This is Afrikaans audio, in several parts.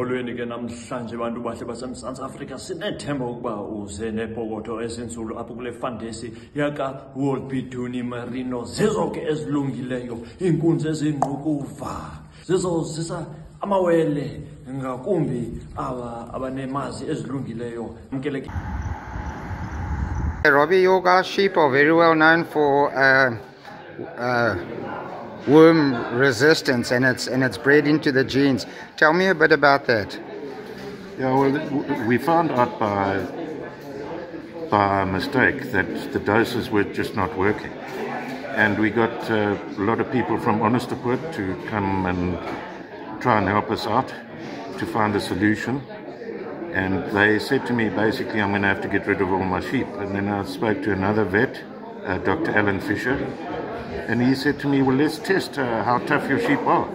Molweni ke namhlanje bantu bahle baseMzantsi Afrika sinethemba ukuba uze nepokotho ezinzulu apho kule fandesi yaka World Biduni Marino zizo ke ezilungileyo inkunzi ezingqukuva zizo zisa amawele ngakumbi abanemazi ezilungileyo amkeleke. Robbie, your guys' sheep are very well known for worm resistance, and it's bred into the genes. Tell me a bit about that. Yeah, well, we found out by mistake that the doses were just not working, and we got a lot of people from Onderstepoort to come and try and help us out to find a solution. And they said to me, basically, I'm going to have to get rid of all my sheep. And then I spoke to another vet, Dr. Alan Fisher, and he said to me, well, let's test how tough your sheep are.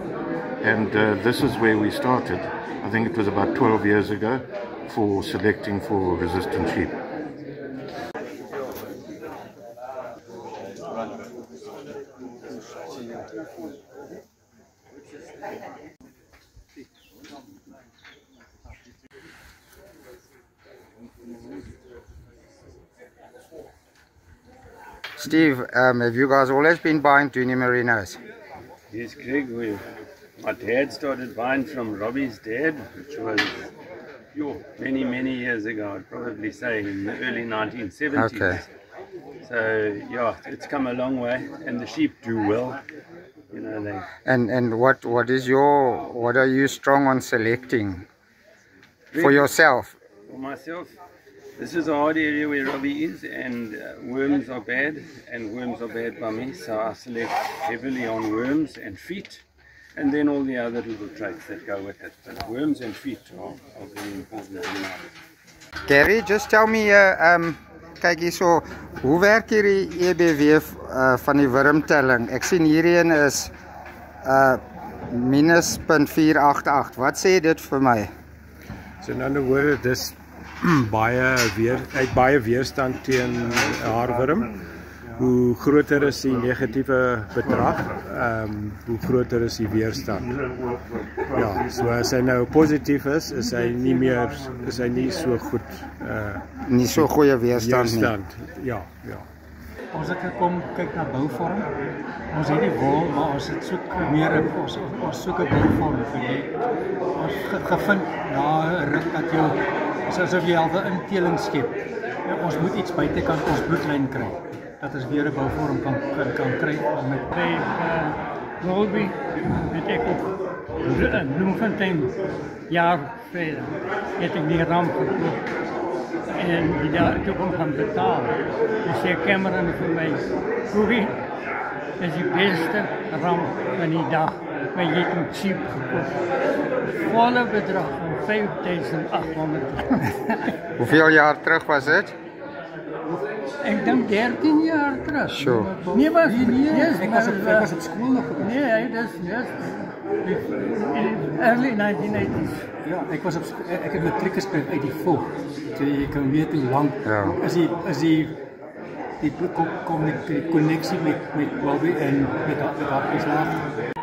And this is where we started. I think it was about 12 years ago for selecting for resistant sheep. Steve, have you guys always been buying Duni Merinos? Yes, Greg, my dad started buying from Robbie's dad, which was many years ago, I'd probably say in the early 1970s. Okay. So yeah, it's come a long way, and the sheep do well. You know, they. And what are you strong on selecting for yourself? For myself, this is a hard area where Robbie is, and worms are bad, and worms are bad by me, so I select heavily on worms and feet, and then all the other little traits that go with it. But worms and feet are very important. Gary, just tell me, kyk hierso, hoe werk hierdie EBW van die wurmtelling? Ek sien hierheen is -0.488. Wat sê dit vir my? So in ander woorde, dis baie weerstand teen haarwurm. Hoe groter is die negatiewe bedrag, hoe groter is die weerstand. Ja, so as hy nou positief is hy nie so goed nie so goeie weerstand nie. Ja. Ons het gekom kyk na bouvorm. Ons het die wol, maar ons het soek meer ons soek 'n bouvorm vir jy. Ons gevind na 'n ruk dat jy asof jy al 'n inteling skep. Ons moet iets buitekant ons bloedlyn kry. Dat ons weer 'n bouvorm kan kry met Robbie met ek op Bloemfontein jaar verder. Het ek die ram gekoop en die daar toe kom gaan betaal. Dus sê Cameron vir my, Robbie, is die beste ram van die dag, maar jy het hom cheap gekoop. Volle bedrag van 5.800. Hoeveel jaar terug was dit? Ik denk 13 jaar terug. Sure. Nee, ik was op school nog geweest. Nee, dat is early 1980s. Ja, ik heb matriek gespeeld uit die volk. So je kan weten hoe lang is die connectie met Bobby en met haar geslaagd.